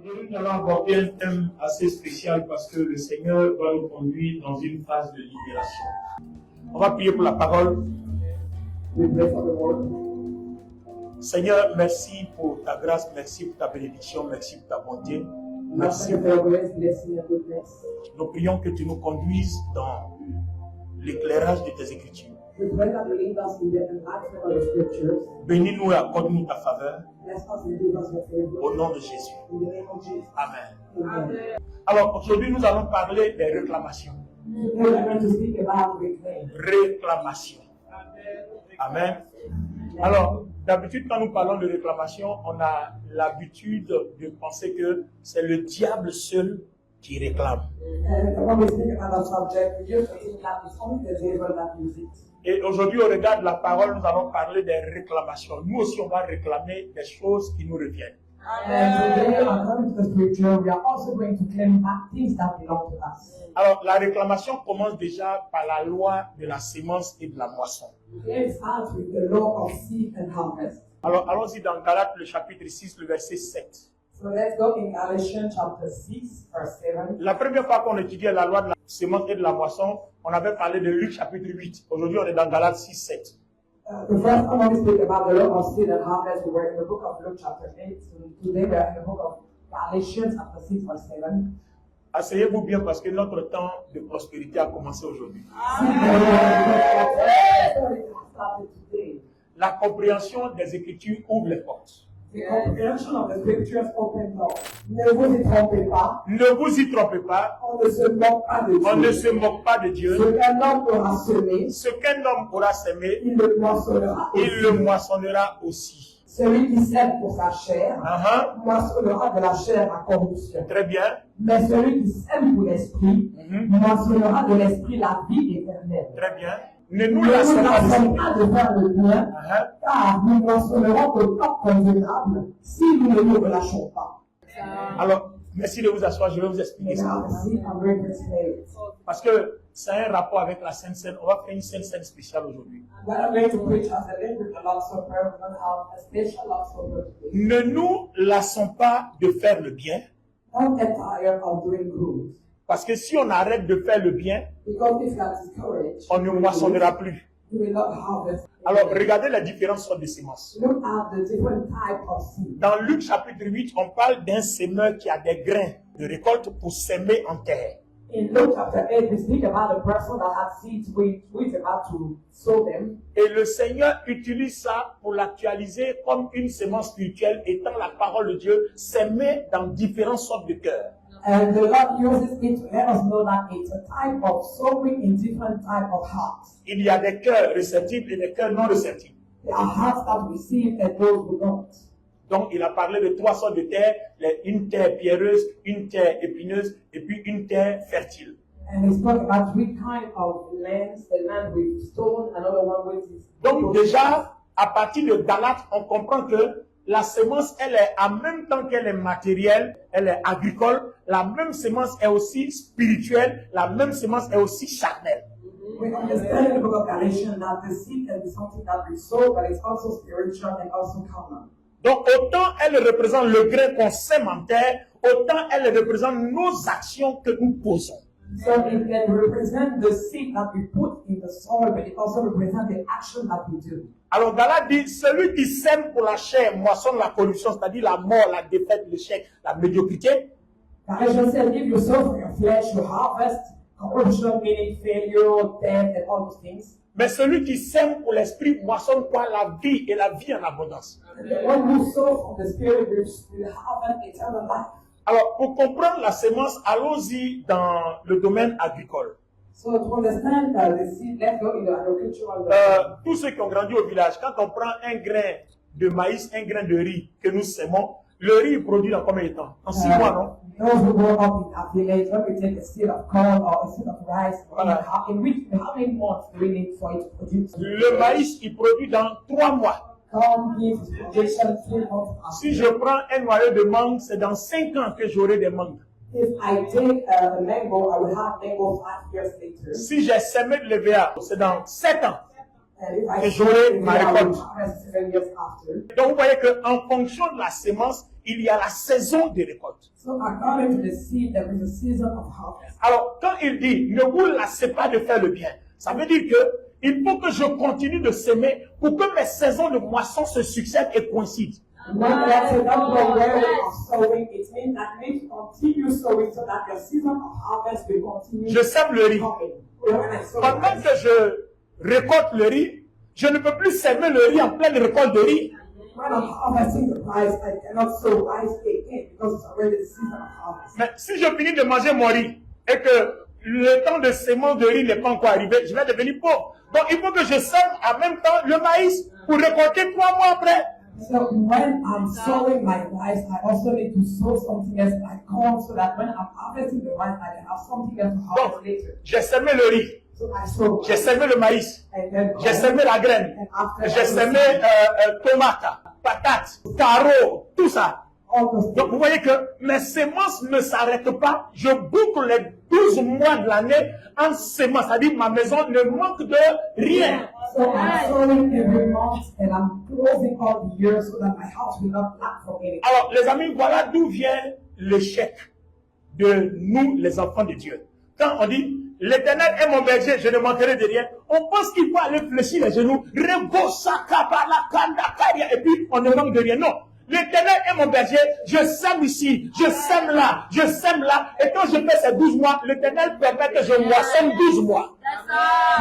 Aujourd'hui, nous allons aborder un thème assez spécial parce que le Seigneur va nous conduire dans une phase de libération. On va prier pour la parole. Seigneur, merci pour ta grâce, merci pour ta bénédiction, merci pour ta bonté. Merci. Nous prions que tu nous conduises dans l'éclairage de tes Écritures. Bénis-nous et accorde-nous ta faveur. Au nom de Jésus. Amen. Alors aujourd'hui, nous allons parler des réclamations. Réclamation. Amen. Alors, d'habitude, quand nous parlons de réclamation, on a l'habitude de penser que c'est le diable seul qui réclame. Et aujourd'hui, au regard de la parole, nous allons parler des réclamations. Nous aussi, on va réclamer des choses qui nous reviennent. Alors, la réclamation commence déjà par la loi de la sémence et de la moisson. Alors, allons-y dans Galates, le chapitre 6, le verset 7. So let's go in Galatians chapter 6, verse 7. La première fois qu'on étudiait la loi de la sémence et de la moisson, on avait parlé de Luc chapitre 8. Aujourd'hui, on est dans Galates 6, 7. The first time we speak about the law of seed and harvest, we were in the book of Luke chapter 8. So today we are in the book of Galatians chapter 6, verse 7. Asseyez-vous bien parce que notre temps de prospérité a commencé aujourd'hui. La compréhension des Écritures ouvre les portes. The comprehension of the scriptures open doors. Ne vous y trompez pas. Ne vous y trompez pas. On ne se moque pas de Dieu. On ne se moque pas de Dieu. Ce qu'un homme aura semé, ce qu'un homme aura semé, il le moissonnera aussi. Il le moissonnera aussi. Celui qui sème pour sa chair, moissonnera de la chair la corruption. Très bien. Mais celui qui sème pour l'esprit, moissonnera de l'esprit la vie éternelle. Très bien. Ne nous lassons pas de faire le bien, car nous moissonnerons au temps convenable si nous ne nous relâchons pas. Alors, merci de vous asseoir, je vais vous expliquer ça. Parce que ça a un rapport avec la Sainte Seine. On va faire une Sainte Seine spéciale aujourd'hui. Ne nous lassons pas de faire le bien. Parce que si on arrête de faire le bien, on ne moissonnera plus. Alors, regardez la différence entre les semences. Dans Luc chapitre 8, on parle d'un semeur qui a des grains de récolte pour semer en terre. In Luke chapter 8, we speak about a person that had seeds which is about to sow them. Et le Seigneur utilise ça pour l'actualiser comme une semence spirituelle, étant la parole de Dieu semée dans différentes sortes de cœurs. And the Lord uses it to let us know that it's a type of sowing in different type of hearts. Il y a des cœurs réceptifs et des cœurs non réceptifs. There are hearts that receive and those who don't. Donc, il a parlé de trois sortes de terres, une terre pierreuse, une terre épineuse et puis une terre fertile. And he spoke about three kinds of lands, a land with stone, another one with is. Donc déjà, à partir de Galates, on comprend que la semence, elle est en même temps qu'elle est matérielle, elle est agricole, la même semence est aussi spirituelle, la même semence est aussi charnelle. We understand in the book of Galatians that the seed can be something that we sow, but it's also spiritual and also common. Donc, autant elle représente le grain qu'on sème en terre, autant elle représente nos actions que nous posons. So it can represent the seed that we put in the soil, but it also represents the action that we do. Alors, Galate dit, celui qui sème pour la chair moissonne la corruption, c'est-à-dire la mort, la défaite, l'échec, la médiocrité. Galatians said, if you sow for your flesh, you harvest corruption, meaning failure, death, and all those things. Mais celui qui sème pour l'esprit moissonne quoi? La vie et la vie en abondance. The one who sows from the spirit will have an eternal life. Alors, pour comprendre la semence, allons-y dans le domaine agricole. So to understand the seed, let's go in the agricultural. Tous ceux qui ont grandi au village, quand on prend un grain de maïs, un grain de riz que nous sémons, le riz est produit dans combien de temps? En 6 mois, non? Those who grow up in a village, when we take a seed of corn or a seed of rice, how many months do we need for it to produce? Le maïs, il produit dans 3 mois. Corn gives production 3 months. Si je prends un noyau de mangue, c'est dans 5 ans que j'aurai des mangues. If I take a mango, I will have mango 5 years later. Si j'ai semé de l'EVA, c'est dans 7 ans. Et j'aurai ma récolte. 7 years after. Donc vous voyez qu'en fonction de la semence, il y a la saison des récoltes. So according to the seed, there is a season of harvest. Alors, quand il dit, ne vous lassez pas de faire le bien, ça veut dire que il faut que je continue de s'aimer pour que mes saisons de moisson se succèdent et coïncident. When God says don't go weary of sowing, it means that you need to continue sowing so that your season of harvest will continue. Je sème le riz. Pendant que je récolte le riz, je ne peux plus s'aimer le riz en pleine récolte de riz. When I'm harvesting the rice, I cannot sow rice again because it's already the season of harvest. Mais si je finis de manger mon riz et que le temps de sémence de riz n'est pas encore arrivé, je vais devenir pauvre. Donc il faut que je sème en même temps le maïs pour récolter 3 mois après. So when I'm sowing my rice, I also need to sow something else like corn so that when I'm harvesting the rice, I can have something else to harvest later. J'ai semé le riz, So I sow j'ai semé le maïs, and then j'ai semé la graine, j'ai semé tomate, patate, taro, tout ça. all those Donc vous voyez que mes semences ne s'arrêtent pas. Je boucle les 12 mois de l'année en semences. C'est-à-dire ma maison ne manque de rien. So I'm sowing every month and I'm closing all the year so that my house will not lack for anything. Alors les amis, voilà d'où vient l'échec de nous les enfants de Dieu. Quand on dit l'Éternel est mon berger, je ne manquerai de rien, on pense qu'il faut aller fléchir les genoux, et puis on ne manque de rien. Non. L'Éternel est mon berger, je sème ici, je sème là, et quand je fais ces 12 mois, l'Éternel permet que je moissonne 12 mois.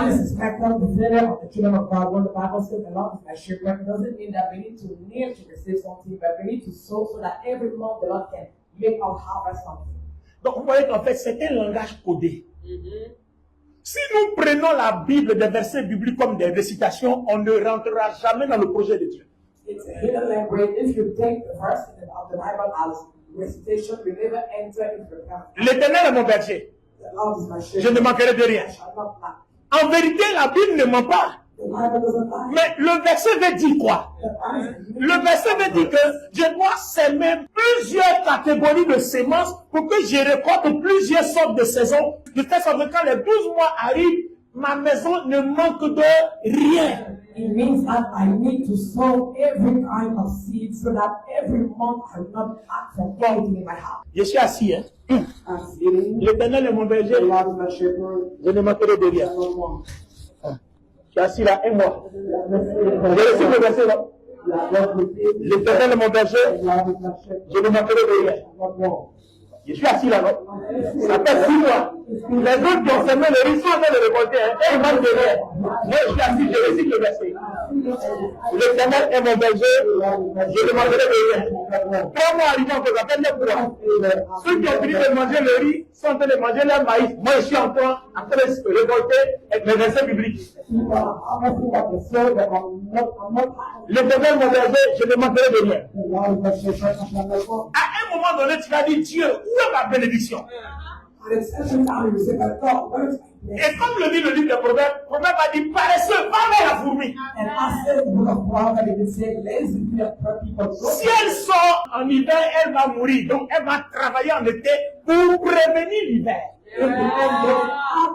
This is back on the failure of the children of God. When the Bible says the Lord is my shepherd, it doesn't mean that we need to kneel to receive something, but we need to sow so that every month the Lord can make our harvest something. Donc vous voyez qu'en fait c'est un langage codé. Si nous prenons la Bible, des versets bibliques comme des récitations, on ne rentrera jamais dans le projet de Dieu. It's a hidden language. If you take the verse of the Bible as recitation, we never enter into the plan. L'Éternel est mon berger, The Lord is my je shepherd. ne manquerai de rien. I shall not lack. En vérité, la Bible ne ment pas. The Bible doesn't lie. Mais le verset veut dire quoi? Le verset veut dire que je dois s'aimer plusieurs catégories de semences pour que je récolte plusieurs sortes de saisons. De telle sorte que quand les 12 mois arrivent, ma maison ne manque de rien. It means that I need to sow every kind of seed so that every month I will not lack for anything in my house. Je suis assis, hein? I'm sitting. L'Éternel est mon berger, The Lord is my shepherd. je ne manquerai de I rien. don't want. Je suis assis là, et moi. J'ai reçu le verset là. L'Éternel est mon berger, je ne manquerai de rien. Je suis assis là, non? Ça fait 6 mois. Les autres qui ont semé le riz sont en train de récolter, hein? Et ils manquent de rien. Moi, je suis assis, je récite le verset. L'Éternel est mon berger, je ne manquerai de rien. 3 mois arrivant, on appelle 9 mois. Ceux qui ont fini de manger le riz sont en train de manger leur maïs. Moi, je suis en train de récolter avec mes versets bibliques. L'Éternel est mon berger, je ne manquerai de rien. À un moment donné, tu vas dire, Dieu, où est ma bénédiction? Et comme le dit le livre des Proverbes, Proverbe a dit, paresseux, va vers la fourmi. Si elle sort en hiver, elle va mourir. Donc, elle va travailler en été pour prévenir l'hiver.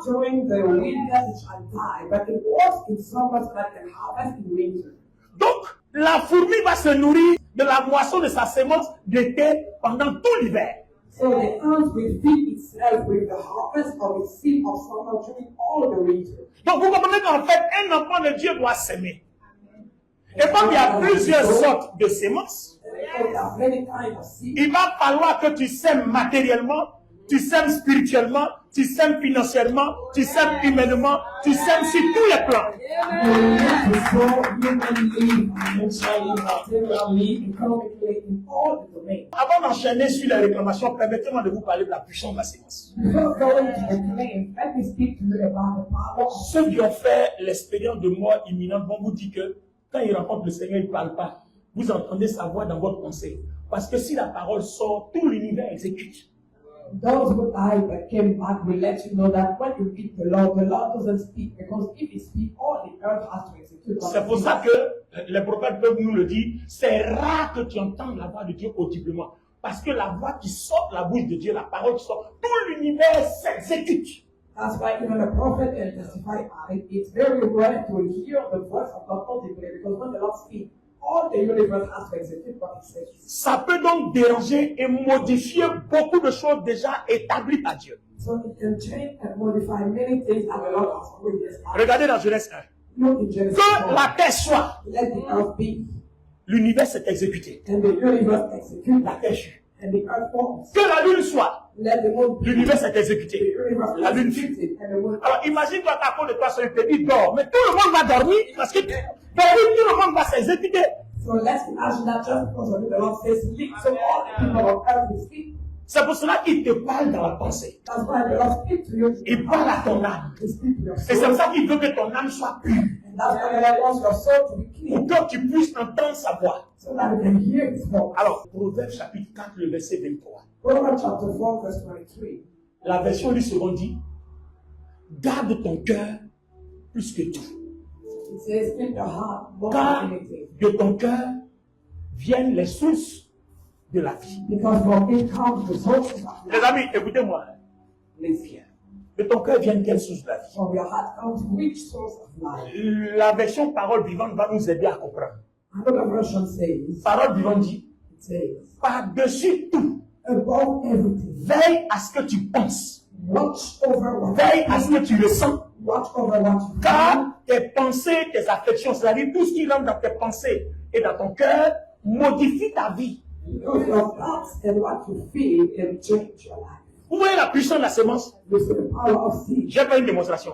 During the winter, it shall die, but it was in summer so that it can harvest in winter. Donc, la fourmi va se nourrir de la moisson de sa semence d'été pendant tout l'hiver. So the ant will feed itself with the harvest of its seed of summer during all the winter. Donc, vous comprenez qu'en fait, un enfant de Dieu doit s'aimer. Et comme il y a plusieurs sortes de semences, There are many kinds of seeds. il va falloir que tu sèmes matériellement, tu sèmes spirituellement, tu sèmes financièrement, tu sèmes humainement, tu sèmes sur tous les plans. You need to sow humanly, financially, materially, economically, in all the domains. Avant d'enchaîner sur les réclamations, permettez-moi de vous parler de la puissance de la sémence. Before going to the claim, let me speak to you about the power of Ceux qui ont fait l'expérience de mort imminente vont vous dire que quand ils rencontrent le Seigneur, ils ne parlent pas. Vous entendez sa voix dans votre pensée. Parce que si la parole sort, tout l'univers exécute. those who died but came back will let you know that when you meet the Lord doesn't speak, because if he speaks, all the earth has to execute. C'est pour ça que les prophètes peuvent nous le dire. C'est rare que tu entendes la voix de Dieu audiblement. Parce que la voix qui sort de la bouche de Dieu, la parole qui sort, tout l'univers s'exécute. That's why even a prophet can testify about it. It's very rare to hear the voice of God audibly, because when the Lord speaks, all the universe has to execute what it says. Ça peut donc déranger et modifier beaucoup de choses déjà établies par Dieu. So it can change and modify many things that the Lord has already established. Regardez dans Genèse 1. Look in Genesis Que 1. la terre soit, Let the earth be, l'univers s'est exécuté. and the universe execute, La terre fut. and the earth forms. Que la lune soit, Let the moon be, l'univers s'est the exécuté. universe La lune fut. executed, and the moon. Alors imagine-toi qu'à cause de toi, il te dit dors. Mais tout le monde va dormir parce que tout le monde va s'exécuter. So let's imagine that just because of it, the Lord says sleep, so all the people on earth will sleep. C'est pour cela qu'il te parle dans la pensée. That's why the Lord speaks to you. Il parle à ton âme. He speaks to your Et c'est soul. pour ça qu'il veut que ton âme soit pure. And that's why the Lord wants your soul to be Pour clean, que tu puisses entendre sa voix. so that you can hear His voice. Alors, Proverbe chapitre 4, le verset 23. Proverbs chapter 4, verse 23. La version du second dit, garde ton cœur plus que tout. It says, keep your heart more Car than anything. de ton cœur viennent les sources de la vie. Because from it comes the sources of Les life. amis, écoutez-moi. Live here. De ton cœur viennent quelles sources de la vie? From your heart comes which source of life? La version parole vivante va nous aider à comprendre. Another version says, Parole vivante dit, it says, par-dessus tout, above everything, veille à ce que tu penses. watch over what Veille à ce que tu ressens. watch over what you feel. Car tes pensées, tes affections, c'est-à-dire tout ce qui rentre dans tes pensées et dans ton cœur, modifie ta vie. Because your thoughts and what you feel can change your life. Vous voyez la puissance de la sémence? You see the power of seed. J'ai fait une démonstration.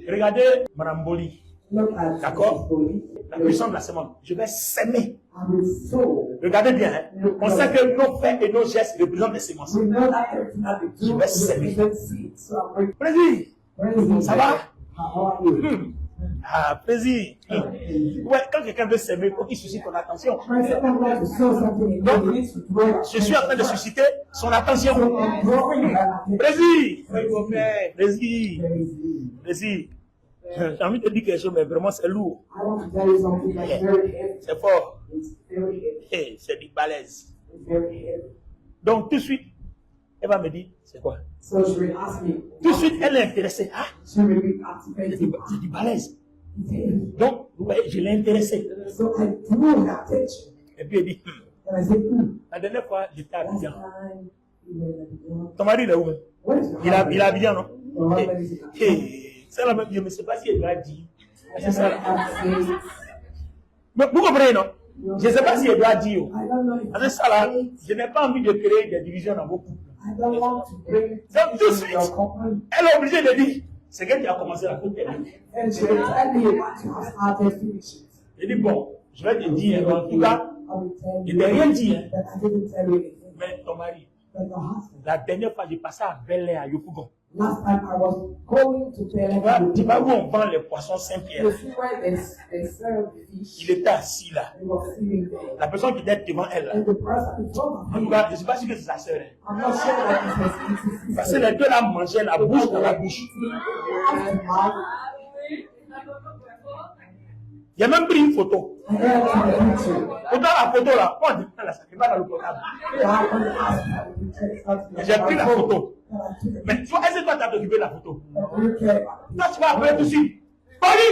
Regardez Madame Boli. Look at D'accord. Mrs. Boli. La puissance de la sémence. Je vais s'aimer. I will sow. Regardez bien. Hein? On sait que nos faits et nos gestes représentent des sémences. We know that everything that we do represents seed. So I'm very Plaisir. praising Ça you. va? How are you? Ah, plaisir. Ouais, quand quelqu'un veut s'aimer, il faut qu'il suscite ton attention. When someone wants to sow something in you, he needs to grow. Je suis en train de susciter son attention. So I'm growing that attention. Plaisir. Plaisir. Praising. Plaisir. J'ai envie de te dire quelque chose, mais vraiment c'est lourd. I want to tell you something that's very heavy. C'est fort. It's very heavy. Hey, c'est du balèze. It's very heavy. Donc tout de suite, elle va me dire, c'est quoi? So she will ask me. Tout de suite, elle est intéressée. Ah, She will be c'est activated. du balèze. It's heavy. Donc, ouais, je l'ai intéressée. So I drew her attention. Et puis elle dit, And I said, la dernière fois, j'étais à last Abidjan. time you were at Abidjan. Ton mari, il est où? What is your Il est à husband? Abidjan, non? Your husband is in Abidjan. Hey, c'est la même, je ne sais pas si elle doit dire. C'est ça. I Mais vous comprenez, non? Je ne sais pas si elle doit dire. don't know if Avec ça là, je n'ai pas envie de créer des divisions dans vos couples. I don't want to bring Donc, tout de division in your suite, company. elle est obligée de dire, c'est qu'elle qui a commencé la faute. And she will tell me what you have started, finish it. Je dis, bon, je vais te dire, en tout cas, I will tell je you n'ai rien dit. Hein. that I didn't tell you anything. Mais ton mari, But your husband. la dernière fois, j'ai passé à Bel-Air, à Yopougon. Last time I was going to Tu vois où Pelham. on vend les poissons Saint-Pierre. You see where they serve fish. Il était assis là. He was sitting there. La personne qui était devant elle là. And the person in front of En tout him, cas, je ne sais pas si c'est sa sœur. Hein. I'm not sure that it was his Parce que sister. les deux là mangeaient la bouche dans la bouche. J'ai même pris une photo. I ran to the picture. Autant la photo là, on dit, ça ne pas dans le portable. J'ai pris la photo. Mais tu vois, est-ce que toi tu as occupé de la photo? Toi tu vas appeler tout de suite. Boli!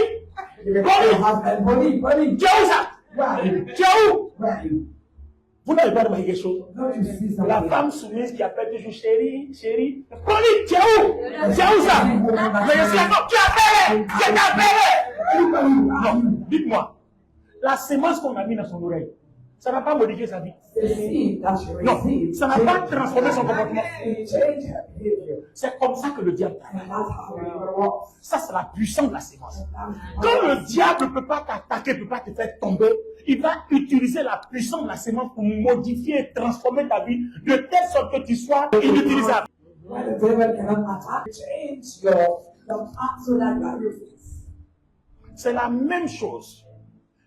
Tu es où ça? Tu es où? Vous n'avez pas remarqué quelque chose? La femme soumise qui appelle toujours chérie, chérie. Boli, tu es où? Tu es où ça? Mais je suis encore, tu as appelé! Je t'ai appelé! Non, dites-moi. La sémence qu'on a mis dans son oreille, ça n'a pas modifié sa vie. Non, ça n'a pas transformé son comportement. C'est comme ça que le diable travaille. Ça, c'est la puissance de la sémence. Quand le diable ne peut pas t'attaquer, ne peut pas te faire tomber, il va utiliser la puissance de la sémence pour modifier et transformer ta vie de telle sorte que tu sois inutilisable. C'est la même chose.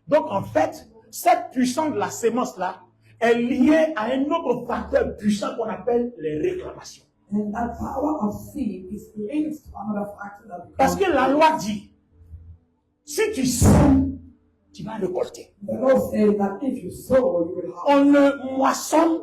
Donc, en fait, cette puissance de la sémence-là est liée à un autre facteur puissant qu'on appelle les réclamations. And that power of seed is linked to another factor that Parce que la loi dit, si tu sèmes, tu vas récolter. the Lord says that if you sow, you will On harvest. ne moissonne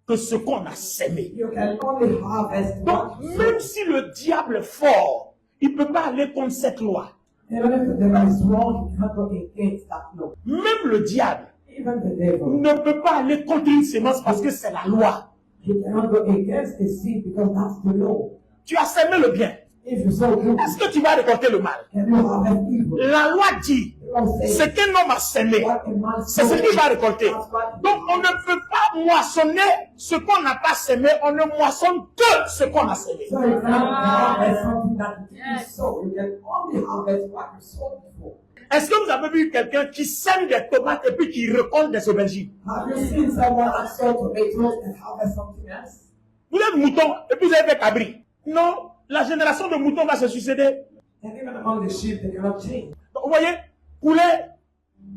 que ce qu'on a sémé. You can only harvest Donc, what you même sow. si le diable est fort, il ne peut pas aller contre cette loi. Even if the devil is wrong, you cannot go against that law. Même le diable Even the devil, ne peut pas aller contre une sémence parce que c'est la loi. you cannot go against the seed because that's the law. Tu as semé le bien. If you sow good, Est-ce que tu vas récolter le mal? can you harvest evil? La loi dit, The law ce says, qu'un homme a semé, what a man c'est ce sows, qu'il va récolter. that's what Donc on ne peut pas moissonner ce qu'on n'a pas semé, on ne moissonne que ce qu'on a semé. So you cannot harvest something that you didn't sow. You can only harvest what you sowed before. Est-ce que vous avez vu quelqu'un qui sème des tomates et puis qui récolte des aubergines? Have you seen someone that sow tomatoes and harvest something else? Vous êtes mouton et puis vous avez fait cabri. Non, la génération de moutons va se succéder. And even among the sheep, they cannot change. Donc, vous voyez, poulet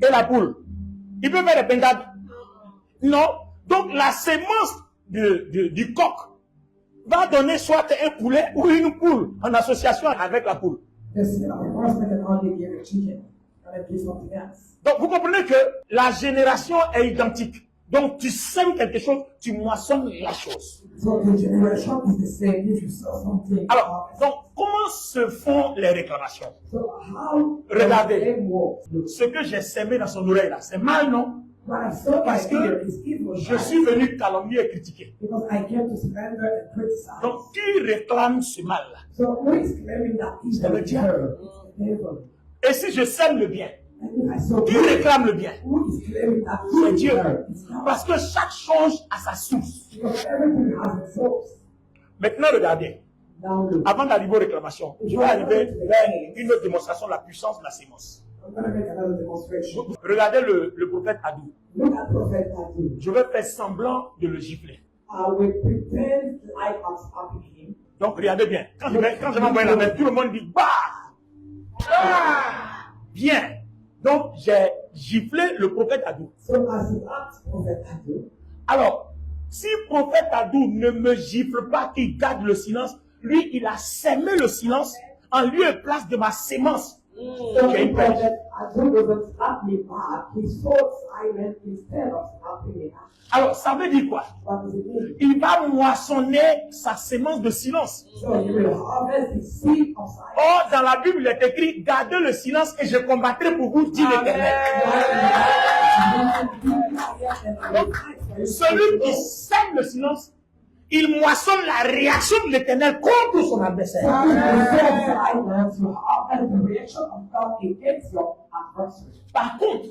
et la poule, ils peuvent faire des pintades. Non. Donc la sémence du coq va donner soit un poulet ou une poule en association avec la poule. The seed of a horseman can only give a chicken and then give something else. Donc vous comprenez que la génération est identique. Donc tu sèmes quelque chose, tu moissonnes la chose. So the generation is the same if you sow something. Alors, donc comment se font les réclamations? So how Regardez. does it work? Look, Ce que j'ai semé dans son oreille là, c'est mal, non? what I sow Parce by ear que is evil. je suis venu calomnier et critiquer. Because I came to slander and criticize. Donc qui réclame ce mal là? So who is claiming that C'est le evil is diable. her? It's the devil. Et si je sème le bien, And if I sow qui good, réclame le bien? who is claiming that C'est good is Dieu. her? It's God. Parce que chaque chose a sa source. Because everything has its source. Maintenant, regardez. Now look, Avant d'arriver aux réclamations, je vais arriver vers une autre démonstration de la puissance de la sémence. I'm going to make another demonstration. Regardez le prophète Adou. Look at Prophet Adu. Je vais faire semblant de le gifler. I will pretend like I'm slapping him. Donc, regardez bien. Quand je vais envoyer la main, tout le monde dit bah! Ah! Bien. Donc, j'ai giflé le prophète Adou. So as he asked Prophet Adu, Alors, si le prophèt Adou ne me gifle pas, qu'il garde le silence, lui, il a sémé le silence en lieu et place de ma sémence. so J'ai une perche. Prophet Adu doesn't slap me back. He sought silence instead of slapping me back. Alors, ça veut dire quoi? What does it mean? Il va moissonner sa sémence de silence. So you will harvest the seed of silence. Or, dans la Bible, il est écrit, gardez le silence et je combattrai pour vous, dit l'Éternel. Celui qui sème le silence, il moissonne la réaction de l'Éternel contre son adversaire. Silence, you harvest the reaction of God against your adversary. Par contre,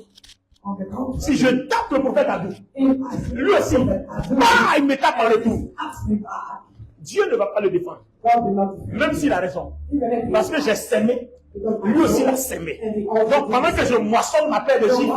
On the contrary, si je tape le prophète Adou, if I lui aussi, il me tape en retour. ask me back, Dieu ne va pas le défendre, God will not defend même s'il a raison. even if Parce que j'ai sémé, because lui aussi l'a sémé. Donc pendant que je moissonne ma paire de gifles,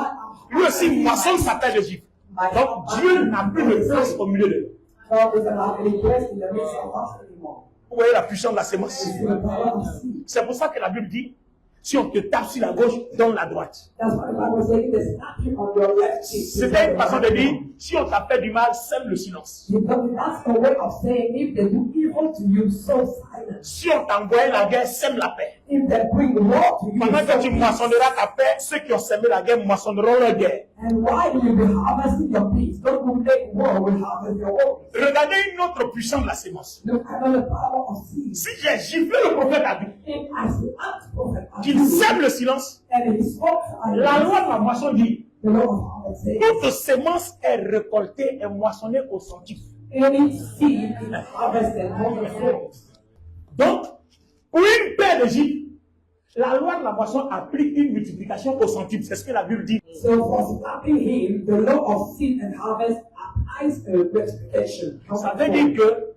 lui aussi moissonne sa paire de gifles. Donc Dieu n'a plus de place au milieu de nous. God doesn't have any place in the midst of us anymore. Vous voyez la puissance de la sémence? It's the power of seed. C'est pour ça que la Bible dit, si on te tape sur la gauche, donne la droite. That's why the Bible says they snap you on your left cheek. C'était une façon de dire, si on t'a fait du mal, sème le silence. Because that's a way of saying if they do evil to you, sow silence. Si on t'a envoyé la guerre, sème la paix. If they bring war to you, Pendant que sow tu peace. moissonneras ta paix, ceux qui ont semé la guerre moissonneront leur guerre. And while you will be harvesting your peace, those who make war will harvest your war. Regardez une autre puissance de la sémence. Look at the power of seed. Si j'ai giflé le prophète Adou, If I say ask prophet qu'il sème le silence, and he spoke la loi de la moisson dit, the Lord of harvest says, toute sémence est récoltée et moissonnée au centime. any seed is harvested hundredfold. Donc, pour une paire de gifles, la loi de la moisson applique une multiplication au centime. C'est ce que la Bible dit. So for slapping him, the law of seed and harvest applies a multiplication. Ça veut dire que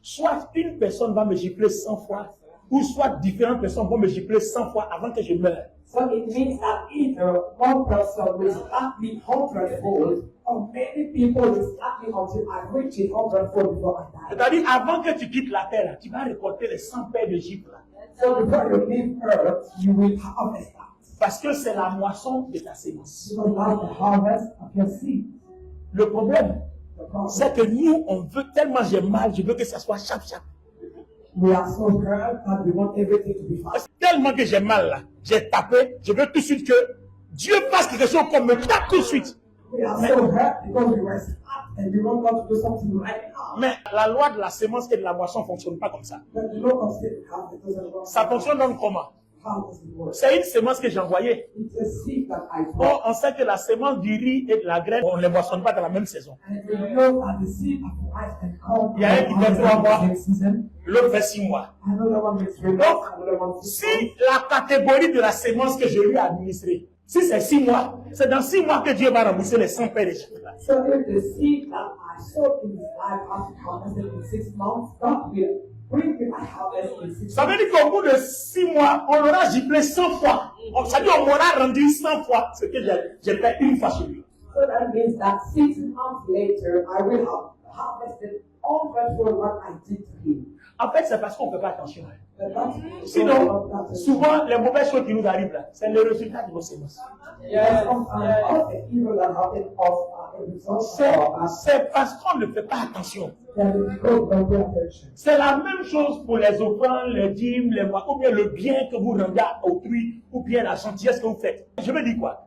soit une personne va me gifler 100 fois, ou soit différentes personnes vont me gifler 100 fois avant que je meure. So it means that either one person will slap me hundredfold, or many people will slap me until I reach it hundredfold before I die. C'est-à-dire, avant que tu quittes la terre, là, tu vas récolter les 100 paires de gifles. Là. So before you leave earth, you will harvest that. Parce que c'est la moisson de ta sémence. Because that's the harvest of your seed. Le problème, The problem. c'est que nous, on veut tellement j'ai mal, je veux que ça soit chap. We are so hurt that we want everything to be fast. Tellement que j'ai mal là, j'ai tapé, je veux tout de suite que Dieu fasse quelque chose qu'on me tape tout de suite. We are so hurt because we were slapped and we want God to do something right now. Mais la loi de la sémence et de la moisson ne fonctionne pas comme ça. But the law of seed and harvest doesn't work. Ça fonctionne donc comment? How does it work? C'est une semence que j'ai envoyée. It's a seed that I Or, brought. on sait que la semence du riz et de la graine, on ne les moissonne pas dans la même saison. And we know that the seed of rice and corn Il y a un qui fait 3 mois, same season. l'autre fait 6 mois. Another one makes 3 Donc, months, another one 6 si months. la catégorie de la semence que je lui ai administrée, si c'est 6 mois, c'est dans 6 mois que Dieu va rembourser les 100 paires de chocolat. So if the seed that I sowed in his life has to harvest in 6 months, God will bring me a harvest in 6 Ça months. veut dire qu'au bout de 6 mois, on aura giflé 100 fois. Ça veut dire qu'on m'aura rendu 100 fois ce que j'ai fait une fois chez lui. So that means that 6 months later, I will have harvested all for what I did to him. En fait, c'est parce qu'on ne fait pas attention. But that's Sinon, souvent, les mauvaises choses qui nous arrivent là, c'est le résultat de nos semences. Yes, sometimes all the evil that happened of a result of our C'est parce qu'on ne fait pas attention. that we don't pay attention. C'est la même chose pour les offrandes, les dîmes, les mois, ou bien le bien que vous rendez à autrui, ou bien la gentillesse que vous faites. Je veux dire quoi?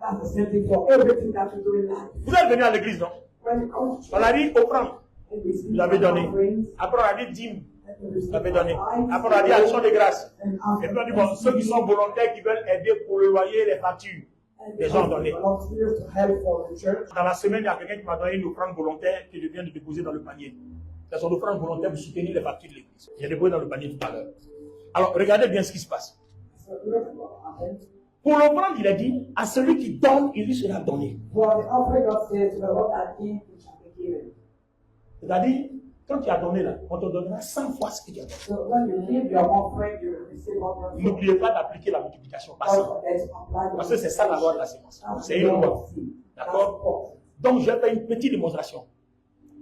That's the same thing for everything that we do in life. Vous êtes venu à l'église, non? When it comes to On a dit offrande, and we see vous l'avez donné. offerings, Après, on a dit dîme, and we vous receive l'avez donné. tithes, Après, on a dit action de grâce. and Et puis on dit, bon, ceux qui sont volontaires, qui veulent aider pour le loyer, les factures, les gens ont donné. volunteers to help for the church. Dans la semaine, il y a quelqu'un qui m'a donné une offrande volontaire que je viens de déposer dans le panier. C'est son offrande volontaire pour soutenir les factures de l'église. J'ai déposé dans le panier tout à l'heure. Alors, regardez bien ce qui se passe. So look at what happened. Pour l'offrande, il a dit, à celui qui donne, il lui sera donné. For the offering, God says to the Lord that give, which shall be given. C'est-à-dire, quand tu as donné là, on te donnera 100 fois ce que tu as donné. So when you give your offering, you will receive offering. N'oubliez pas d'appliquer la multiplication par 100. Parce que c'est ça la loi de la sémence. C'est une loi. D'accord? Donc, je vais faire une petite démonstration.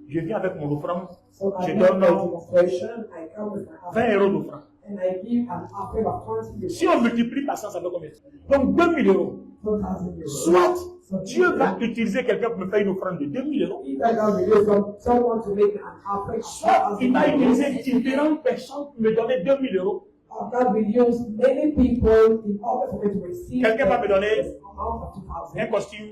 Je viens avec mon offrande. So I Je give my donne demonstration, I come with my 20 offering, euros d'offrande. and I give an offering of 20 euros. Si on multiplie par 100, ça fait combien? Donc, 2000 euros. 2,000 euros. Soit Dieu va utiliser quelqu'un pour me faire une offrande de 2000 euros. Either God will use someone to make an offering of Soit il 2,000 va utiliser euros, différentes personnes pour me donner 2000 euros. or God will use many people in order for me to receive Quelqu'un va me donner this amount of 2,000. Un costume,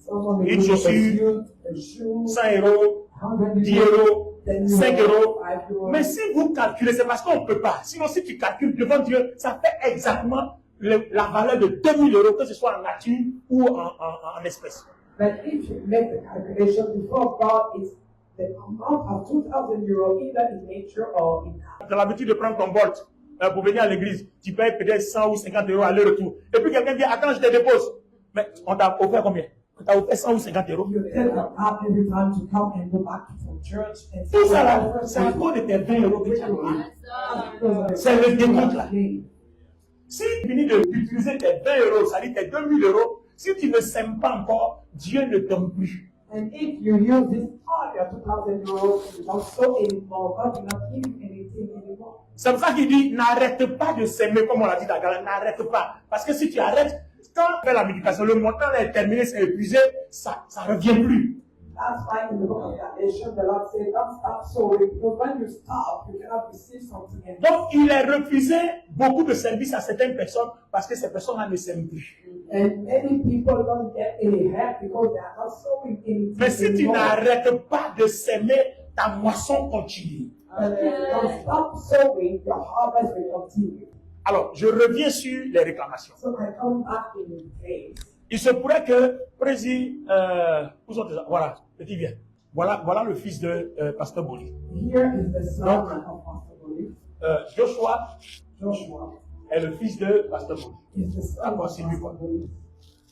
Someone will une use a chaussure, suit, a shoe, 100 euros, 100 10 euros, euros, 10 5 euros. 5 euros. Mais si vous calculez, c'est parce qu'on ne peut pas. Sinon, si tu calcules devant Dieu, ça fait exactement la valeur de 2000 euros, que ce soit en nature ou en espèces. But if you make the calculation before God, it's the amount of 2,000 euros, either in nature or in cash. Tu as l'habitude de prendre ton Bolt pour venir à l'église. Tu payes peut-être 100 ou 50 euros aller-retour. Et puis quelqu'un dit, attends, je te dépose. Mais on t'a offert combien? On t'a offert 100 ou 50 euros. You take a cab every time to come and go back from church. And Tout ça là, c'est à cause de tes 20 euros que tu as donné. C'est le décompte là. Si tu finis d'utiliser tes 20 euros, ça dit tes 2000 euros, si tu ne sèmes pas encore, Dieu ne donne plus. And if you use this part, your 2,000 euros, and you don't sow anymore, God will not give you anything anymore. C'est pour ça qu'il dit, n'arrête pas de s'aimer, comme on l'a dit dans la Galate, n'arrête pas. Parce que si tu arrêtes, quand on fait la méditation, le montant est terminé, c'est épuisé, ça ne revient plus. That's why in the book of Galatians, the Lord said, don't stop sowing, because when you stop, you cannot receive something again. Donc, il a refusé beaucoup de services à certaines personnes parce que ces personnes-là ne s'aiment plus. And many people don't get any help because they are not sowing anything Mais si tu anymore. n'arrêtes pas de s'aimer, ta moisson continue. And if you don't stop sowing, your harvest will continue. Alors, je reviens sur les réclamations. So I come back in place. Il se pourrait que, où sont tes- voilà, petit viens. Voilà le fils de Pasteur Boli. Here is the son of Pastor Boli. Joshua est le fils de Pasteur Boli. Is the son D'accord, of c'est lui Pastor quoi. Boli.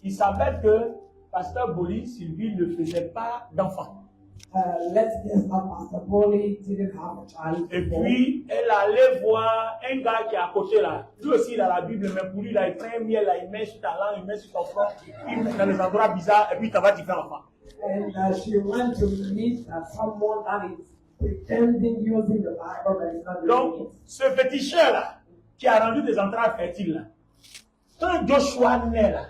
Il s'avère que Pasteur Boli, Sylvie, ne faisait pas d'enfant. Let's guess that Pastor Boli didn't have a child. Et before. puis, elle allait voir un gars qui est à côté là. Lui aussi, il a la Bible, mais pour lui, là, il prend un miel, là, il met sur ta langue, il met sur ton front, il met dans les endroits bizarres, et puis il va te faire enfant. And she went to meet someone that is pretending using the Bible, but it's not doing Donc, it. ce petit cher là, qui a rendu des entrailles fertiles là, quand Joshua naît là,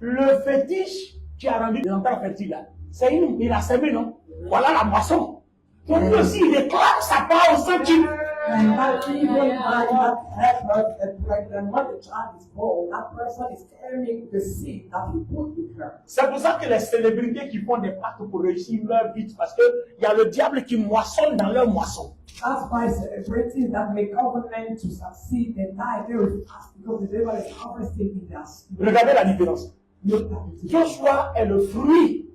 le fétiche qui a rendu des entrailles fertiles là, c'est il a semé, non? Voilà la moisson. Donc lui aussi, il déclare sa part au centime. And that even by that effort and pregnant, when the child is born, that person is carrying the seed that he put in her. C'est pour ça que les célébrités qui font des pactes pour réussir leur vie, parce qu'il y a le diable qui moissonne dans leur moisson. That's why celebrities that make covenant to succeed, they die very fast because the devil is harvesting in their spirit. Regardez la différence. Look at it. Joshua est le fruit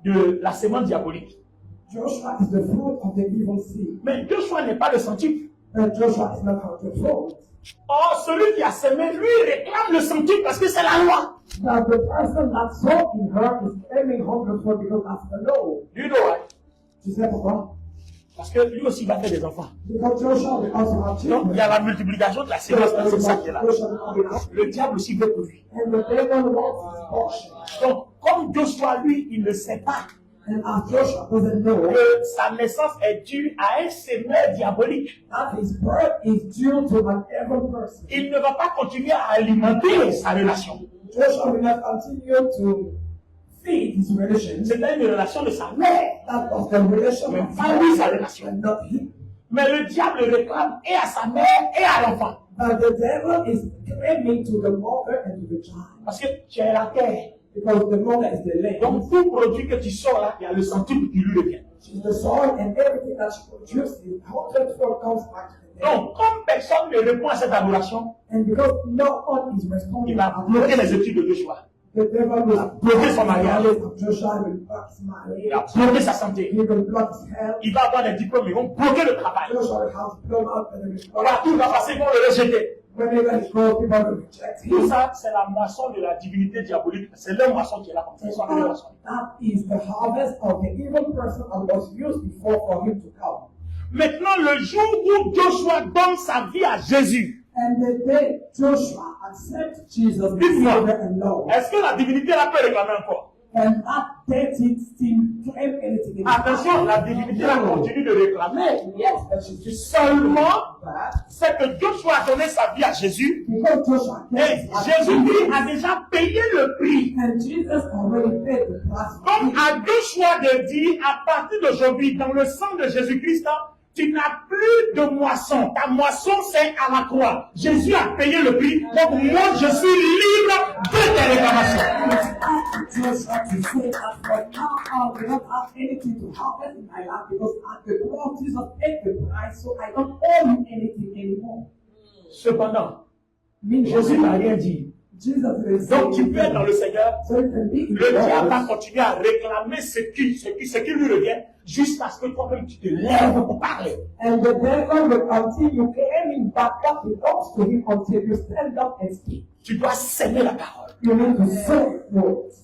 de la sémence diabolique. Joshua is the fruit of the evil seed. Mais Joshua n'est pas le centuple. And Joshua is not controlled. Or, celui qui a semé, lui, réclame le centuple parce que c'est la loi. Now the person that sold in her is claiming 100% because that's the law. You know why? Tu sais pourquoi? Parce que lui aussi va faire des enfants. Because Joshua will also have Donc, children. il y a la multiplication de la sémence, c'est ça qui est là. Le diable aussi veut pour lui. And the devil wants his portion. Donc, comme Joshua, lui, il ne sait pas And as Joshua doesn't know que sa naissance est due à un sémeur diabolique, that his birth is due to an evil person, il ne va pas continuer à alimenter sa relation. Joshua will not continue to feed his relations. C'était une relation de sa mère. That was the relation Mais of pas lui sa father relation. and not him. Mais le diable réclame et à sa mère et à l'enfant. But the devil is claiming to the mother and to the child. Parce que tu es la terre. Because the mother is the land. Donc, tout produit que tu sors là, il y a le centuple qui lui revient. She's the soil and everything that she produces, 100% comes back to the devil. Donc, comme personne ne répond à cette adoration, And because no one is il responding, va bloquer les études de Joshua. the devil will bloquer son mariage. Joshua will block his Il va marriage. bloquer sa santé. He will block his health. Il va avoir des diplômes, ils vont bloquer le travail. Joshua will have blown out and will Voilà, tout va passer, ils vont le rejeter. whenever he goes, people will reject Tout him. ça, c'est la moisson de la divinité diabolique. C'est leur moisson qui est là comme ça. Ils sont arrivés à la moisson. That is the harvest of the evil person that was used before for him to come. Maintenant, le jour où Joshua donne sa vie à Jésus, And the day Joshua accepts Jesus as Dites-moi. Savior and Lord, est-ce que la divinité la peut réclamer encore? and that deity still claim anything in his Attention, la divinité la No. continue de réclamer. Yes, but she's just Seulement, that c'est que Joshua a donné sa vie à Jésus. because Joshua Et claims Jésus-Christ a déjà payé le prix. and Jesus already paid the price for Donc it. à Joshua de dire, à partir d'aujourd'hui, dans le sang de Jésus-Christ, tu n'as plus de moisson. Ta moisson, c'est à la croix. Jésus a payé le prix. Donc moi, je suis libre de tes réclamations. Joshua to say that for now I will not have anything to happen in my life because at the cross Jesus paid the price, so I don't owe you anything anymore. Cependant, Meaning, Jésus n'a rien dit. Jesus will say, Donc tu peux être dans le Seigneur. so you can be in Le the diable va Lord, continuer à réclamer ce qui lui revient jusqu'à ce que toi-même tu te lèves pour parler. and the devil will continue claiming back what belongs to him until you stand up and speak. Tu dois s'aimer la parole. You need to sow words.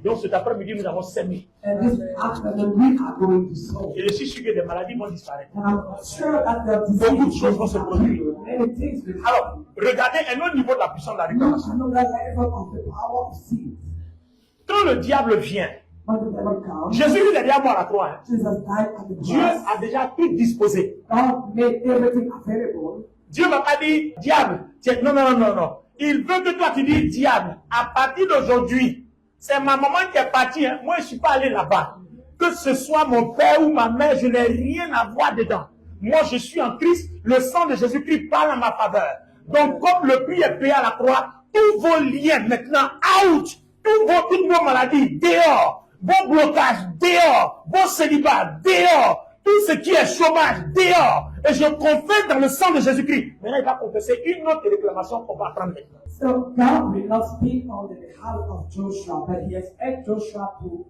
Donc cet après-midi, nous avons s'aimé. And this afternoon we are going to sow. Et je suis sûr que des maladies vont disparaître. And I'm sure that the Beaucoup de disease choses vont se produire. many things will Alors, regardez un autre niveau de la puissance de la réclamation. another level of the power of sin. Quand le diable vient, When the devil comes, Jésus lui est derrière moi à la croix. Hein. Jesus died at the Dieu cross. a déjà tout disposé. God made everything available. Dieu ne va pas dire, diable, tiens, non, non, non, non, non. Il veut que toi tu dises, diable, à partir d'aujourd'hui, c'est ma maman qui est partie, hein. Moi je ne suis pas allé là-bas. Que ce soit mon père ou ma mère, je n'ai rien à voir dedans. Moi je suis en Christ, le sang de Jésus-Christ parle en ma faveur. Donc comme le prix est payé à la croix, tous vos liens maintenant, out, toutes vos maladies, dehors, vos blocages, dehors, vos célibats, dehors, tout ce qui est chômage, dehors. Et je confesse dans le sang de Jésus-Christ. Maintenant, il va confesser une autre réclamation qu'on va prendre maintenant. So God will not speak on the behalf of Joshua, but he expects Joshua to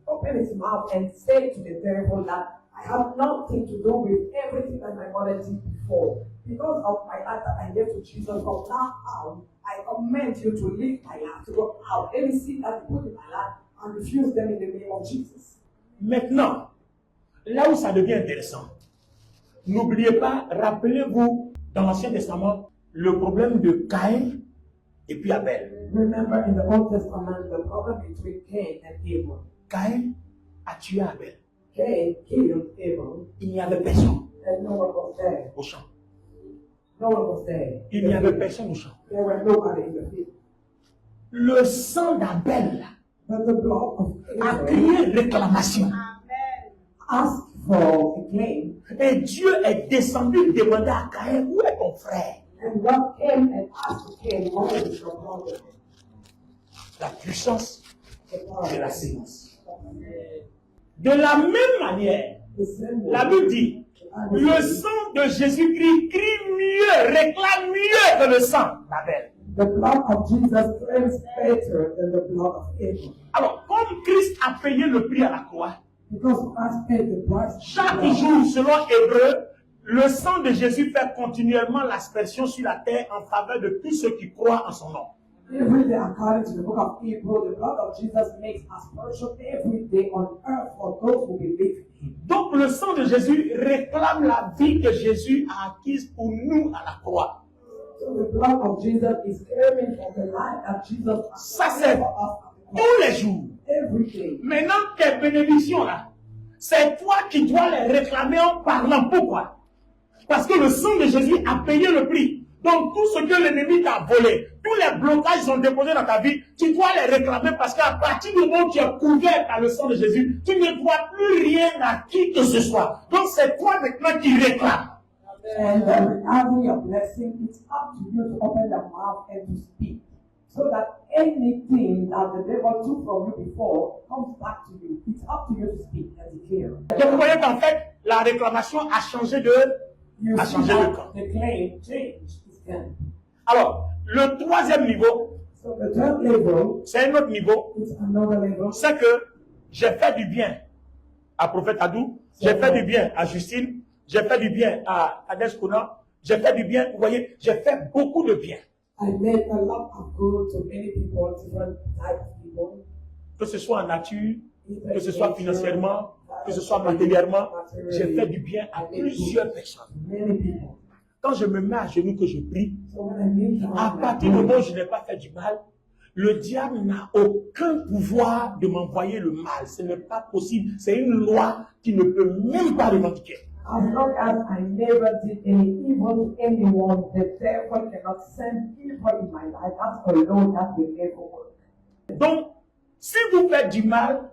open his mouth and say to the devil that I have nothing to do with everything that my mother did before. Because of my life that I gave to Jesus, from now on, I command you to leave my life, to go out. Any sin that you put in my life, I refuse them in the name of Jesus. Maintenant, là où ça devient intéressant, n'oubliez pas, rappelez-vous, dans l'Ancien Testament, le problème de Caïn et puis Abel. Remember in the Old Testament, the problem between Cain and Abel. Caïn a tué Abel. Cain killed Abel, Il n'y avait personne and no one was there. au champ. No one was there. Il n'y avait personne au champ. There were nobody in the field. Le sang d'Abel But the blood of a Abel crié réclamation. asked for a claim, Et Dieu est descendu demander à Caïn, où est ton frère? and God came and asked Cain, what is your problem? La puissance The power. de la sémence. De la même manière, The same way, la Bible dit, Le sang de Jésus-Christ crie mieux, réclame mieux que le sang d'Abel. The blood of Jesus claims better than the blood of Abel. Alors, comme Christ a payé le prix à la croix, Because Christ paid the price. chaque jour, selon Hébreu, le sang de Jésus fait continuellement l'aspersion sur la terre en faveur de tous ceux qui croient en son nom. Every day, according to the book of Hebrews, the blood of Jesus makes aspersion every day on earth for those who believe in him. Donc, le sang de Jésus réclame la vie que Jésus a acquise pour nous à la croix. So the blood of Jesus is claiming for the life that Jesus Ça, has c'est for us tous les jours. every day. Maintenant, tes bénédictions là, c'est toi qui dois les réclamer en parlant. Pourquoi? Parce que le sang de Jésus a payé le prix. Donc, tout ce que l'ennemi t'a volé, tous les blocages sont déposés dans ta vie, tu dois les réclamer parce qu'à partir du moment où tu es couvert par le sang de Jésus, tu ne dois plus rien à qui que ce soit. Donc, c'est toi maintenant qui réclames. And regarding your blessing, it's up to you to open your mouth and to speak. So that anything that the devil took from you before comes back to you. It's up to you to speak and declare. Donc, vous voyez qu'en fait, la réclamation a changé de... You a see changé de that camp. the claim changed its camp. Alors, le troisième niveau, So the third level, c'est un autre niveau, it's another level. c'est que j'ai fait du bien à Prophète Adou, j'ai fait du bien à Justine, j'ai fait du bien à Ades Kouna, j'ai fait du bien, vous voyez, j'ai fait beaucoup de bien. I made a lot of good to many people, different types of people. Que ce soit en nature, que ce soit financièrement, que ce soit matériellement, j'ai fait du bien à plusieurs personnes. Many people. Quand je me mets à genoux, que je prie, So when I meet à partir du moment où je n'ai pas fait du mal, le diable n'a aucun pouvoir de m'envoyer le mal. Ce n'est pas possible. C'est une loi qui ne peut même pas revendiquer. As long as I never did any evil to anyone, the devil cannot send evil in my life. That's a law that will never work. Donc, si vous faites du mal,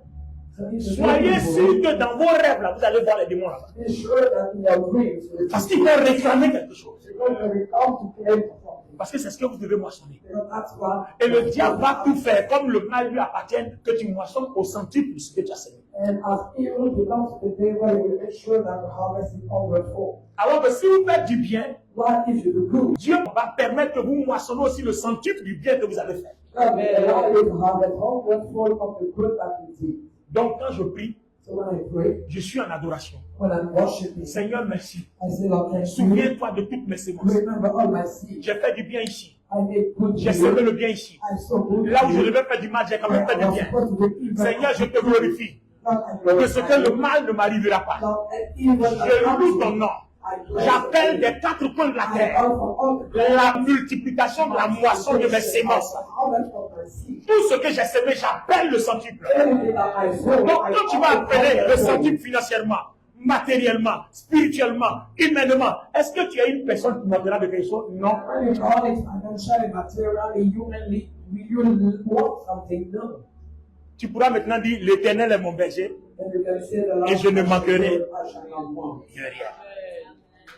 So if you soyez do sûr evil, que dans vos rêves, là, vous allez voir les démons là-bas. be sure that in your dreams, Parce qu'ils vont réclamer quelque chose. because they will come to claim for something. Parce que c'est ce que vous devez moissonner. Because that's what. Et le diable va tout faire, comme le mal lui appartient, que tu moissonnes au centuple ce que tu as semé. And as evil belongs to the devil, he will make sure that the harvest is overflow. Alors que si vous faites du bien, What if you do good? Dieu va permettre que vous moissonnez aussi le centuple du bien que vous avez fait. God will allow you to harvest overflow of the good that you did. Donc quand je prie, So when I pray, je suis en adoration. when I'm worshiping, Seigneur, merci. I say, Lord, thank you. Souviens-toi de toutes mes sémences. Remember all my seeds. J'ai fait du bien ici. I made good J'ai to semé you. le bien ici. I sow good Là to où je you. devais faire du mal, j'ai quand même fait I du was bien. supposed to do evil. Seigneur, je te glorifie. Lord, I Que ce glorify que le you. mal ne m'arrivera pas. Lord, and evil that Je comes loue to ton me, nom. I bless J'appelle you. des quatre coins de la I terre offer all the la multiplication de la moisson de mes sémences. harvest of my seed. Tout ce que j'ai semé, j'appelle le centuple. Anything that I sow, Donc I quand tu vas offer appeler le all the centuple financièrement, matériellement, spirituellement, humainement, est-ce que tu es une personne qui m'appellera de quelque chose? Non. When you call it financially, materially, humanly, will you want something? No. Tu pourras maintenant dire, l'Éternel est mon berger, Then you can say the Lord, et je ne manquerai I shall not want. de rien.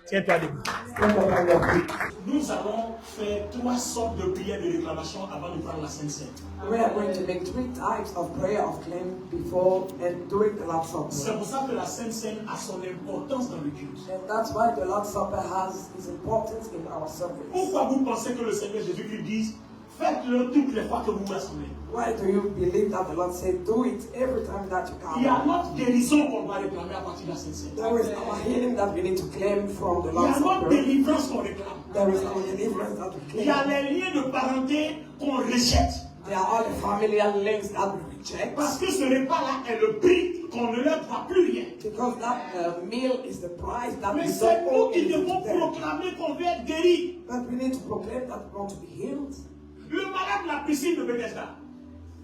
Tiens-toi debout. Stand up on your feet. Nous allons faire trois sortes de prières de réclamation avant de prendre la Sainte Seine. We are going to make 3 types of prayer of claim before and during the Lord's Supper. C'est pour ça que la Sainte Seine a son importance dans le culte. And that's why the Lord's Supper has its importance in our service. Pourquoi vous pensez que le Seigneur Jésus-Christ dise, faites-le toutes les fois que vous vous rassemblez? Why do you believe that the Lord said, do it every time that you Il y a come? notre guérison qu'on doit réclamer à partir de la Sainte Seine. There is our healing that we need to claim from the Il y Lord's a notre Supper. délivrance qu'on réclame. There is our deliverance that we Il y a claim. les liens de parenté qu'on rejette. There are all the familiar links that we reject. Parce que ce repas-là est le prix qu'on ne leur doit plus rien. Because that meal is the price that Mais we c'est don't nous owe qui devons them. proclamer qu'on veut être guéri. But we need to proclaim that we want to be healed. Le malade de la piscine de Bethesda.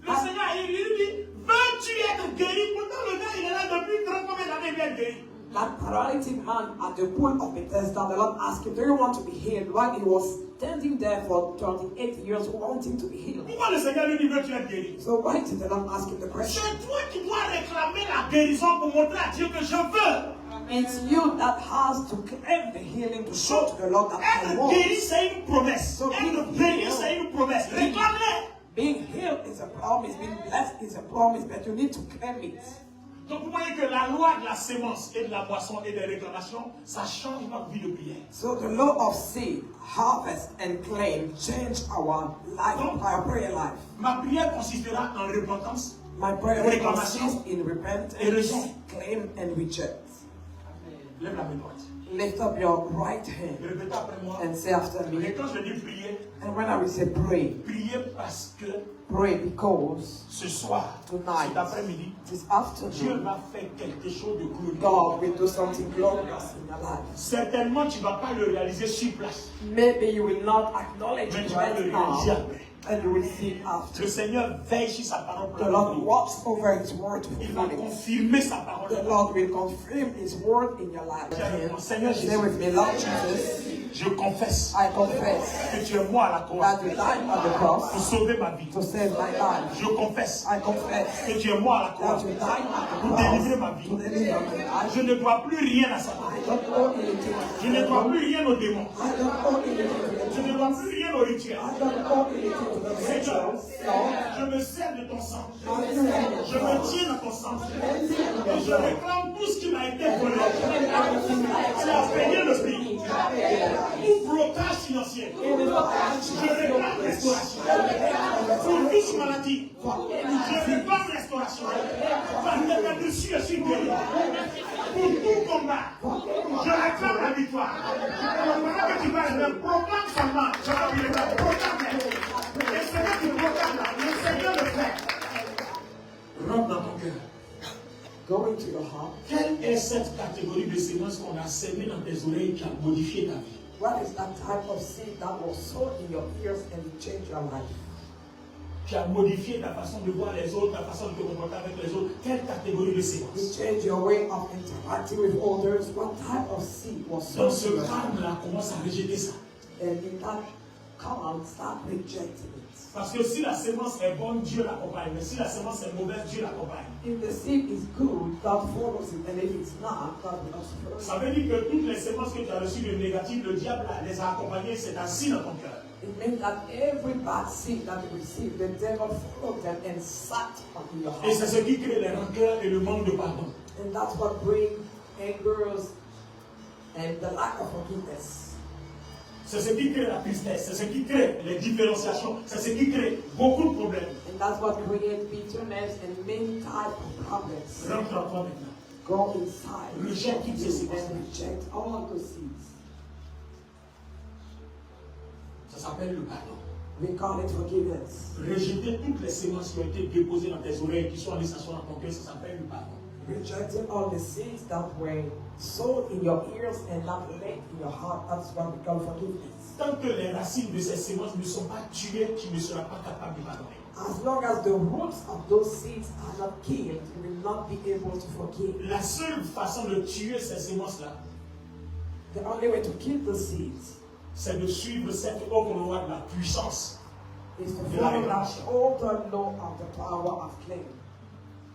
Le Seigneur, il lui dit, veux-tu être guéri? Pourtant le gars, il est là depuis 30 combien d'années, il est guéri. That paralytic man at the pool of Bethesda, the Lord asked him, do you want to be healed? While he was standing there for 28 years wanting to be healed. Pourquoi le Seigneur lui dit, veux-tu être guéri? So why did the Lord ask him the question? C'est toi qui dois réclamer la guérison pour montrer à Dieu que je veux. It's you that has to claim the healing to show to the Lord that I Être want. guéri, c'est une promesse. So Être béni, c'est une promesse. Réclame-le. Being healed is a promise, being blessed is a promise, but you need to claim it. Donc vous voyez que la loi de la sémence et de la moisson et des réclamations, ça change notre vie de prière. So the law of seed, harvest, and claim change our life, our prayer life. Ma prière consistera en repentance, My prayer will consist in et repentance, rejection. claim, and reject. Lève la main droite. Lift up your right hand Répétez après moi. and say after Et me. quand je dis prier, And when I will say pray, priez parce que pray because ce soir, Tonight. cet après-midi, this Dieu afternoon va faire quelque chose de glorieux. God will do something glorious in your life. Certainement, tu ne vas pas le réaliser sur place, Maybe you will not acknowledge mais it tu vas le right réaliser now, après. and you will see it after. Le Seigneur veille sur sa parole pour The Lord l'accomplir. watches over His word to Il va fulfill it. confirmer sa parole. The Lord will confirm His word in your life. Seigneur Say with me, Lord Jesus, Je confesse I confess que tu es mort à la croix that you died on the pour cross sauver ma vie. to save my life. Je confesse I confess que tu es mort à la croix that you died on pour the délivrer ma cross vie. to deliver my life. Je ne dois plus rien à Satan. I don't owe anything Je to ne the dois devil. plus rien aux démons. I don't owe anything to the Je ne dois plus rien aux rituels. I don't owe anything to the Seigneur, rituals. Lord, je me sers de ton sang. I surrender. Je me tiens dans ton sang. Et je réclame tout ce qui m'a été volé. Tu as payé le prix. Tout blocage financier. Je réclame restauration. Pour toute maladie. Je réclame restauration. Parce que ta blessure est sur guérie. Pour tout combat. Je réclame la victoire. Pendant que tu vas le proclame seulement. Je vais le proclamer. Le Seigneur te proclame là. Le Seigneur le fait. Rentre dans ton cœur. Go into your heart. Quelle est cette catégorie de sémence qu'on a sémée dans tes oreilles qui a modifié ta vie? What is that type of seed that was sown in your ears and it changed your life? Qui a modifié ta façon de voir les autres, ta façon de te comporter avec les autres? Quelle catégorie de sémence? It changed your way of interacting with others. What type of seed was sown Dans ce in your life? cadre-là, commence à rejeter ça. And in that, come on, start rejecting it. Parce que si la sémence est bonne, Dieu l'accompagne. Mais si la sémence est mauvaise, Dieu l'accompagne. If the seed is good, God follows it. And if it's not, God will not follow Ça it. veut dire que toutes les sémences que tu as reçues de négatives, le diable les a accompagnées, c'est assis dans ton cœur. It means that every bad seed that you receive, the devil followed them and sat on your Et c'est heart. ce qui crée les rancœurs et le manque de pardon. And that's what brings angers and the lack of forgiveness. C'est ce qui crée la tristesse, c'est ce qui crée les différenciations, c'est ce qui crée beaucoup de problèmes. And that's what creates bitterness and many types of problems. Rentre en toi maintenant. Go inside Reject toutes ces séquences. and reject all the seeds. Ça s'appelle le pardon. We call it forgiveness. Rejeter toutes les sémences qui ont été déposées dans tes oreilles, qui sont allées s'asseoir dans ton cœur, ça s'appelle le pardon. Rejecting all the seeds that were sown in your ears and not laid in your heart. That's what we call forgiveness. Tant que les racines de ces sémences ne sont pas tuées, tu ne seras pas capable de pardonner. As long as the roots of those seeds are not killed, you will not be able to forgive. La seule façon de tuer ces sémences-là, The only way to kill the seeds c'est de suivre cette autre loi de la puissance. is to De la follow that réclamation. older law of the power of claim.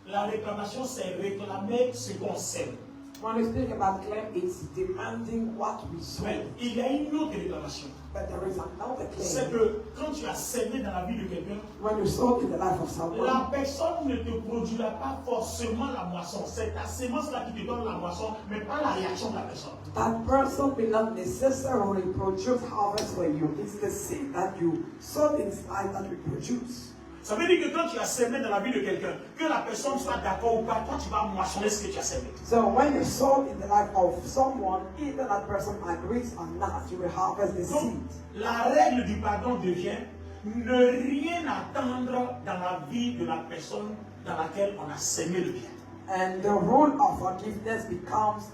La réclamation, c'est réclamer ce qu'on sème. When we speak about claim, it's demanding what we sow. Mais il y a une autre réclamation. But there is another C'est claim. que quand tu as sémé dans la vie de quelqu'un, When you sow in the life of someone, la personne ne te produira pas forcément la moisson. C'est ta sémence là qui te donne la moisson, mais pas la réaction de la personne. that person will not necessarily produce harvest for you. It's the seed that you sow inside that will produce. Ça veut dire que quand tu as sémé dans la vie de quelqu'un, que la personne soit d'accord ou pas, toi tu vas moissonner ce que tu as sémé. So when you sow in the life of someone, either that person agrees or not, you will harvest the Donc, seed. la règle du pardon devient ne rien attendre dans la vie de la personne dans laquelle on a sémé le bien. And the rule of forgiveness becomes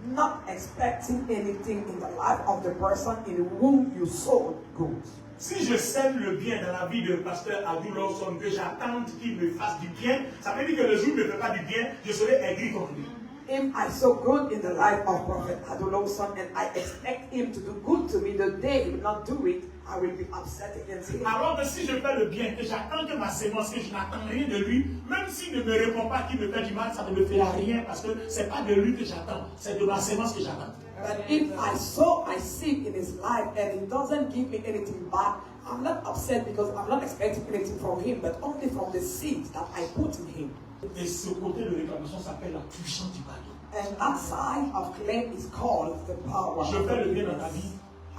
not expecting anything in the life of the person in whom you sowed good. Si je sème le bien dans la vie de pasteur Adou Lawson, que j'attende qu'il me fasse du bien, ça veut dire que le jour où il ne me fait pas du bien, je serai aigri contre lui. If I sow good in the life of Prophet Adolowson and I expect him to do good to me, the day he will not do it, I will be upset against him. Alors que si je fais le bien, que j'attends que ma sémence, que je n'attends rien de lui, même s'il ne me répond pas qu'il me fait du mal, ça ne me fait rien parce que ce n'est pas de lui que j'attends, c'est de ma sémence que j'attends. But if I sow my seed in his life and he doesn't give me anything back, I'm not upset because I'm not expecting anything from him, but only from the seed that I put in him. Et ce côté de réclamation s'appelle la puissance du pardon. And that side of claim is called the power. Je fais le bien dans ta vie,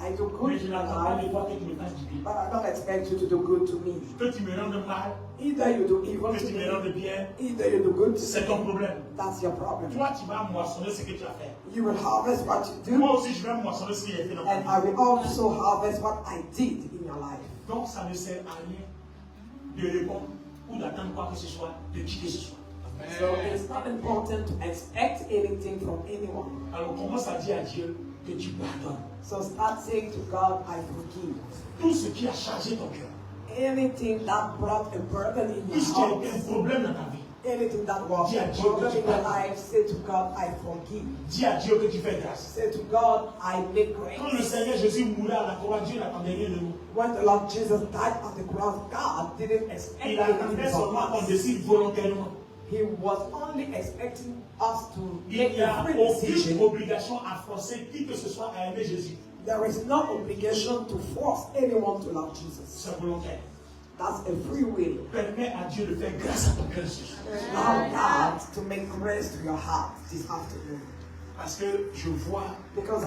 I do mais good je in your n'attends pas life, de toi que tu me fasses du bien. but I don't expect you to do good to me. Que tu me rendes mal, Either you do evil que to tu me me, rendes bien, either you do good to c'est ton me. problème. That's your problem. Toi, tu vas moissonner ce que tu as fait. You will harvest what you Moi do, aussi, je vais moissonner ce que j'ai fait dans ta and I vie. will also harvest what I did in your life. Donc, ça ne sert à rien de répondre ou d'attendre quoi que ce soit, de qui que ce soit. So it's not important to expect anything from anyone. Alors, commence à dire à Dieu que tu pardonnes. So start saying to God, I forgive. Tout ce qui a chargé ton cœur, Anything that brought a burden in tout your ce qui a heart, été un problème dans ta vie, anything that was a problem in your life, say to God, I forgive. dis à Dieu que tu fais grâce. Say to God, I make Quand le grace. Seigneur Jésus mourait à la croix, Dieu n'attendait rien de nous. When the Lord Jesus died on the cross, God didn't expect Il anything attendait from seulement qu'on us. décide volontairement. He was only expecting us to Il make n'y a a free aucune decision. obligation à forcer qui que ce soit à aimer Jésus. There is no obligation to force anyone to love Jesus. C'est volontaire. That's a free will. Permets à Dieu de faire grâce à ton cœur ce soir. Allow God to make grace to your heart this afternoon. Parce que je vois Because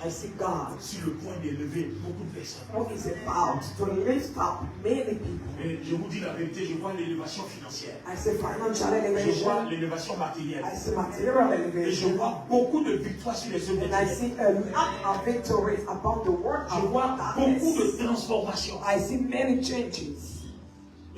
I see God sur le point d'élever beaucoup de personnes. who is about to lift up many people. Et je vous dis la vérité, je vois l'élévation financière. I see financial Je vois elevation. l'élévation matérielle. I see material Et je elevation. vois beaucoup de victoires sur les œuvres de And I Dieu. see a lot of victories upon the work Je of vois beaucoup de darkness. transformations. I see many changes.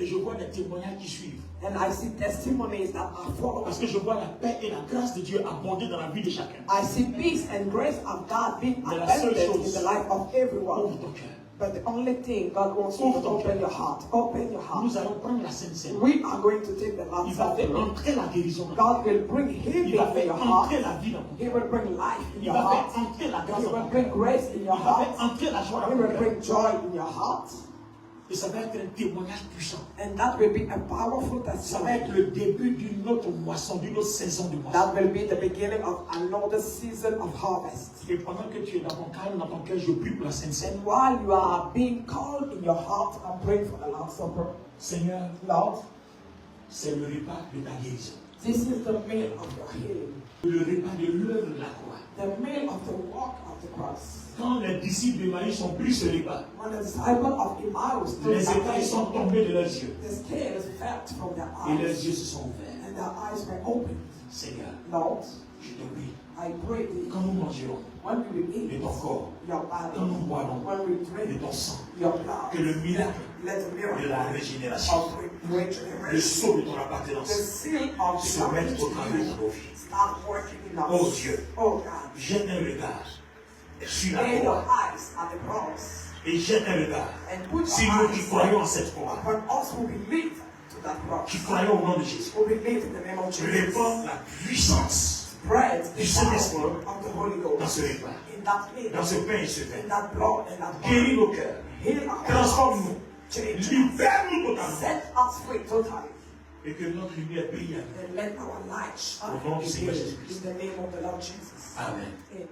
Et je vois des témoignages qui suivent. And I see testimonies that are following. Parce que je vois la paix et la grâce de Dieu abonder dans la vie de chacun. I see peace and grace of God being Mais la seule abundant in chose- the life of everyone. Ouvre ton cœur. But the only thing God wants you to open your heart. Open your heart. Nous allons prendre la Sainte Seine. We are going to take the Il Lord's va faire Supper. entrer la guérison dans ton God cœur. will bring healing Il va in faire your heart. entrer la vie dans ton He cœur. will bring life in Il your va heart. faire entrer la grâce He dans will ton bring cœur. grace in your Il va heart. faire entrer la joie He dans ton will cœur. bring joy in your heart. Et ça va être un témoignage puissant. And that will be a powerful Ça va être testimony. le début d'une autre moisson, d'une autre saison de moisson. That will be the beginning of another season of harvest. Et pendant que tu es dans ton calme, dans ton cœur, je prie pour la Sainte Seine. And while you are being called in your heart, I'm praying for the Lord's Supper. Seigneur, Lord, c'est le repas de ta guérison. this is the meal of your healing. Le repas de l'œuvre de la croix. The meal of the work of the cross. Quand les disciples de Marie ont pris ce repas, When the disciples of Emmaus took les that écailles sont meal, tombées de leurs yeux. the scales fell from their Et leurs eyes, yeux se sont ouverts. and their eyes were opened. Seigneur, Lord, je te prie, I pray thee, quand nous mangerons when we will de eat ton corps, your body, quand nous boirons when we de drink ton sang, your blood, que le miracle let the de la miracle régénération, of le regeneration, sceau de ton the appartenance, seal of se the mette au to travers de you, nos vies. start working in us. Oh Dieu, Oh God, jette un regard sur la lay your croix eyes at the cross et jette un regard and put sur your nous qui eyes croyons en cette croix, upon us who believe to that cross, qui croyons au nom de Jésus. who believe in the name of Jesus. Répands la puissance Spread the du Saint-Esprit power of the Holy dans Ghost ce repas, in that meal, dans ce pain et ce in vin. that blood, and that Guéris body. nos cœurs, Heal our transforme-nous, hearts, change us, libère-nous totalement set us free totally, et que notre lumière brille à nous. and let our light shine Au nom du Seigneur in Jésus-Christ. the name of the Lord Jesus. Amen. Amen.